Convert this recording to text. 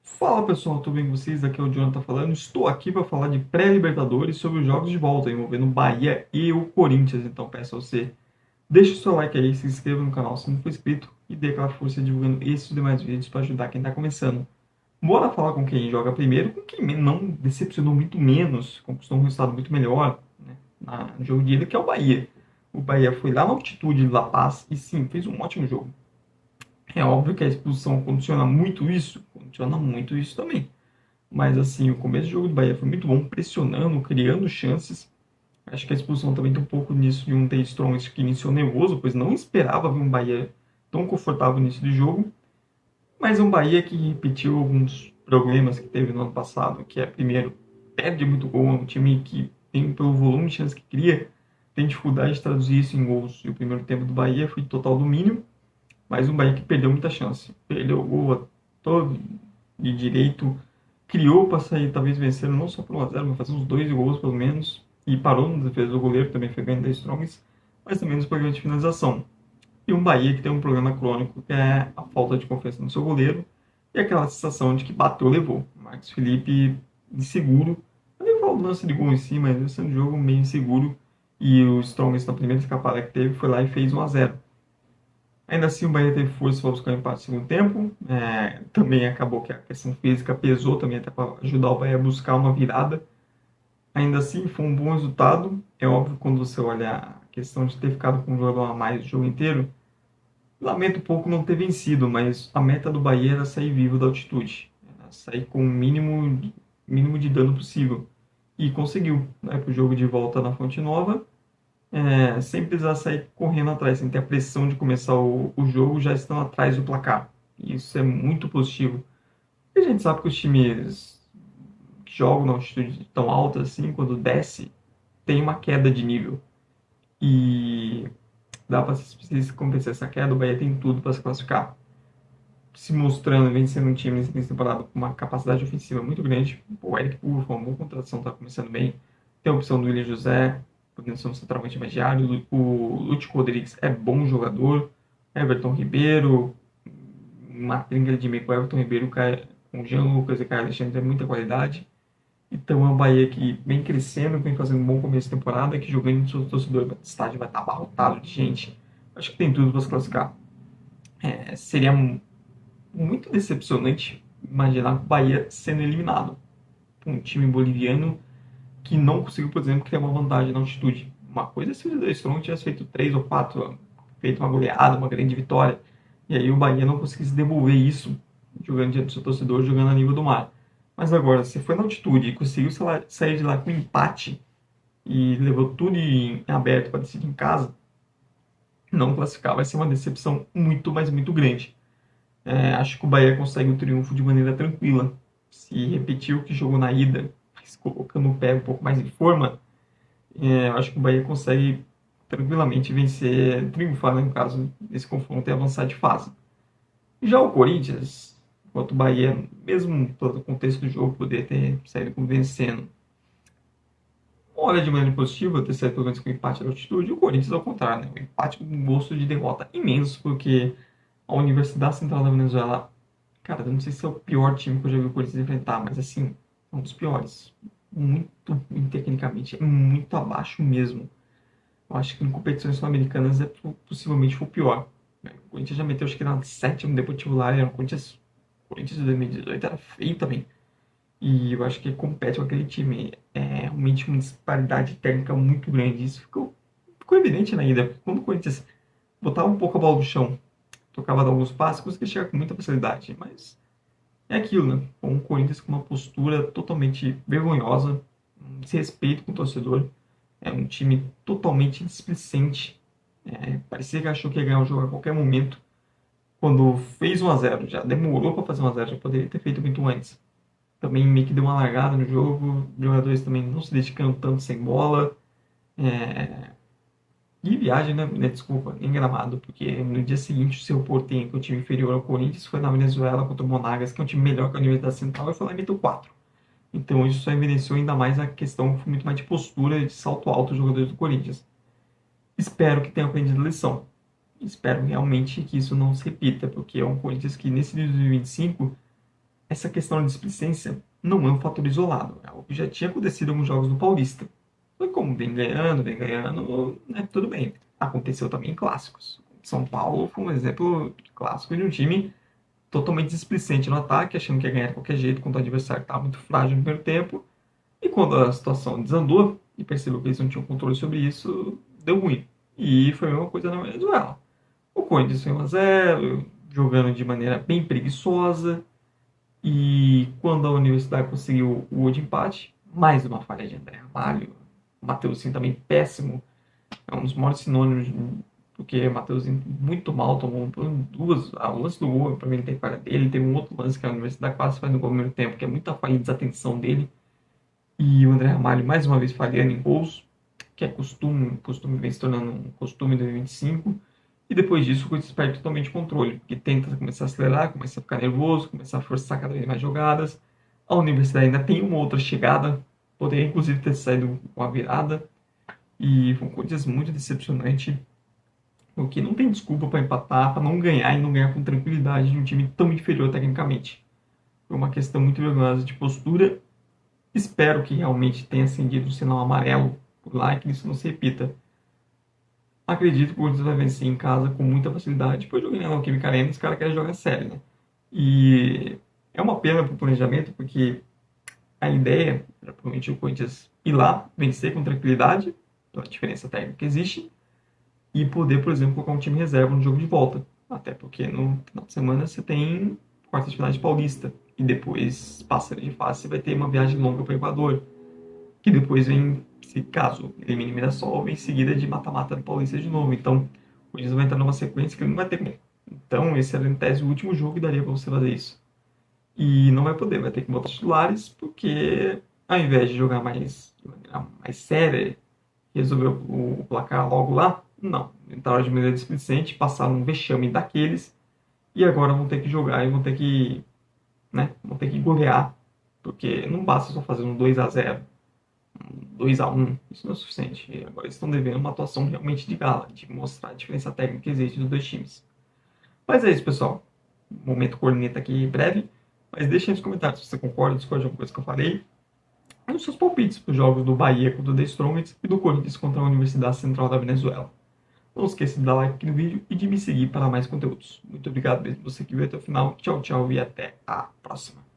Fala pessoal, tudo bem com vocês? Aqui é o Jonathan falando. Estou aqui para falar de pré-Libertadores sobre os jogos de volta envolvendo o Bahia e o Corinthians. Então peço a você, deixe o seu like aí, se inscreva no canal se não for inscrito e dê aquela força divulgando esses e demais vídeos para ajudar quem está começando. Bora falar com quem joga primeiro, com quem não decepcionou muito menos, conquistou um resultado muito melhor, né, no jogo de ida, que é o Bahia. O Bahia foi lá na altitude de La Paz e sim, fez um ótimo jogo. É óbvio que a expulsão condiciona muito isso também. Mas assim, o começo do jogo do Bahia foi muito bom, pressionando, criando chances. Acho que a expulsão também tem um pouco nisso de um Tate Strong que iniciou nervoso, pois não esperava ver um Bahia tão confortável no início do jogo. Mas um Bahia que repetiu alguns problemas que teve no ano passado, que é, primeiro, perde muito gol, é um time que tem, pelo volume de chances que cria, tem dificuldade de traduzir isso em gols. E o primeiro tempo do Bahia foi total domínio, mas um Bahia que perdeu muita chance. Perdeu o gol todo de direito, criou para sair, talvez vencendo não só por 1 a 0, mas fazer uns 2 gols pelo menos. E parou na defesa do goleiro, também foi ganho da Strongs, mas também nos programas de finalização. E um Bahia que tem um problema crônico, que é a falta de confiança no seu goleiro e aquela sensação de que bateu, levou. Marcos Felipe inseguro. Eu nem falo do lance de gol em si, mas sendo um jogo meio inseguro. E o Strongs, na primeira escapada que teve, foi lá e fez 1 a 0. Ainda assim, o Bahia teve força para buscar o empate no segundo tempo. Também acabou que a questão física pesou também até para ajudar o Bahia a buscar uma virada. Ainda assim, foi um bom resultado. É óbvio, quando você olha a questão de ter ficado com um jogador a mais o jogo inteiro, lamento um pouco não ter vencido, mas a meta do Bahia era sair vivo da altitude, era sair com o mínimo de dano possível. E conseguiu, né, para o jogo de volta na Fonte Nova, sem precisar sair correndo atrás, sem ter a pressão de começar o jogo já estando atrás do placar. E isso é muito positivo. E a gente sabe que os times que jogam na altitude tão alta assim, quando desce, tem uma queda de nível. E dá para se compensar essa queda, o Bahia tem tudo para se classificar. Se mostrando, vencendo um time nessa temporada com uma capacidade ofensiva muito grande. O Eric Pulga foi uma boa contratação, está começando bem. Tem a opção do William José, podendo ser um centralmente intermediário. O Lúcio Rodrigues é bom jogador. Everton Ribeiro, uma trinca de meio com Everton Ribeiro, com Jean Lucas e Caio Alexandre, tem muita qualidade. Então é um Bahia que vem crescendo, vem fazendo um bom começo de temporada, que jogando no seu torcedor, o estádio vai estar abarrotado de gente. Acho que tem tudo para se classificar. Seria muito decepcionante imaginar o Bahia sendo eliminado por um time boliviano que não conseguiu, por exemplo, criar uma vantagem na altitude. Uma coisa é se o Strong tivesse feito 3 ou 4, feito uma goleada, uma grande vitória, e aí o Bahia não conseguisse devolver isso jogando diante do seu torcedor, jogando a nível do mar. Mas agora, se foi na altitude e conseguiu sair de lá com um empate e levou tudo em aberto para decidir em casa, não classificar vai ser uma decepção muito, mas muito grande. Acho que o Bahia consegue o triunfo de maneira tranquila. Se repetir o que jogou na ida, mas colocando o pé um pouco mais em forma, acho que o Bahia consegue tranquilamente vencer, triunfar, né, no caso, nesse confronto e avançar de fase. Já o Corinthians, enquanto o Bahia, mesmo todo o contexto do jogo, poder ter saído vencendo, olha de maneira positiva ter saído pelo menos com empate na altitude, o Corinthians ao contrário, né? O empate com um gosto de derrota imenso, porque a Universidade Central da Venezuela, cara, eu não sei se é o pior time que eu já vi o Corinthians enfrentar, mas assim, é um dos piores. Muito, tecnicamente, é muito abaixo mesmo. Eu acho que em competições sul-americanas possivelmente foi o pior. O Corinthians já meteu, acho que na sétima Deportivo Lara, era o Corinthians de 2018 era feio também. E eu acho que compete com aquele time. É realmente uma disparidade técnica muito grande. Isso ficou evidente na ida. Quando o Corinthians botava um pouco a bola no chão, tocava alguns passos, conseguia chegar com muita facilidade. Mas é aquilo, né? Um Corinthians com uma postura totalmente vergonhosa, um desrespeito com o torcedor. É um time totalmente displicente. Parecia que achou que ia ganhar o jogo a qualquer momento. Quando fez 1 a 0, já demorou para fazer 1 a 0, já poderia ter feito muito antes. Também meio que deu uma largada no jogo, os jogadores também não se dedicando tanto sem bola. É... E viagem, né? Desculpa, em Gramado, porque no dia seguinte o seu Portenho, que é o time inferior ao Corinthians, foi na Venezuela contra o Monagas, que é um time melhor que a Universidade Central, e foi lá e meteu 4. Então isso só evidenciou ainda mais a questão muito mais de postura, de salto alto dos jogadores do Corinthians. Espero que tenha aprendido a lição. Espero realmente que isso não se repita, porque é um Corinthians que nesse 2025 essa questão de displicência não é um fator isolado. É algo que já tinha acontecido em alguns jogos do Paulista. Foi como vem ganhando, né, tudo bem. Aconteceu também em clássicos. São Paulo foi um exemplo clássico de um time totalmente displicente no ataque, achando que ia ganhar de qualquer jeito, quando o adversário estava muito frágil no primeiro tempo. E quando a situação desandou e percebeu que eles não tinham controle sobre isso, deu ruim. E foi a mesma coisa na Venezuela. O Corinthians foi 1-0, jogando de maneira bem preguiçosa. E quando a Universidade conseguiu o gol de empate, mais uma falha de André Ramalho. O Mateuzinho também péssimo. É um dos maiores sinônimos, porque o Mateuzinho muito mal, tomou duas. O lance do gol, para mim, ele tem falha dele. Tem um outro lance que a Universidade quase faz no gol no primeiro tempo, que é muita falha e desatenção dele. E o André Ramalho, mais uma vez, falhando em gols, que é costume vem se tornando um costume em 2025. E depois disso, o Corinthians perde totalmente o controle, porque tenta começar a acelerar, começa a ficar nervoso, começa a forçar cada vez mais jogadas. A Universidade ainda tem uma outra chegada, poderia inclusive ter saído com a virada. E foi um Corinthians muito decepcionante, porque não tem desculpa para empatar, para não ganhar e não ganhar com tranquilidade de um time tão inferior tecnicamente. Foi uma questão muito vergonhosa de postura. Espero que realmente tenha acendido o sinal amarelo por lá e que isso não se repita. Acredito que o Corinthians vai vencer em casa com muita facilidade. Depois jogar na Neoquímica Arena, os caras querem jogar sério, né? E é uma pena para o planejamento, porque a ideia era provavelmente o Corinthians ir lá, vencer com tranquilidade, pela diferença técnica que existe, e poder, por exemplo, colocar um time reserva no jogo de volta. Até porque no final de semana você tem quartas de final de Paulista, e depois, passando de fase, você vai ter uma viagem longa para o Equador, que depois vem, se caso elimine Mirassol, vem em seguida de mata-mata do Paulista de novo. Então, o Corinthians vai entrar numa sequência que ele não vai ter como. Então, esse era, em tese, o último jogo que daria para você fazer isso. E não vai poder, vai ter que botar titulares, porque ao invés de jogar mais, de maneira mais séria, resolver o placar logo lá, não. Entraram de maneira displicente, passaram um vexame daqueles, e agora vão ter que jogar e vão ter que, né, vão ter que golear, porque não basta só fazer um 2-0, um 2-1, isso não é suficiente. E agora eles estão devendo uma atuação realmente de gala, de mostrar a diferença técnica que existe dos dois times. Mas é isso, pessoal. Momento corneta aqui breve. Mas deixa aí nos comentários se você concorda, discorda de alguma coisa que eu falei. E os seus palpites para os jogos do Bahia contra o The Strongest e do Corinthians contra a Universidade Central da Venezuela. Não esqueça de dar like aqui no vídeo e de me seguir para mais conteúdos. Muito obrigado mesmo você que viu até o final. Tchau, tchau e até a próxima.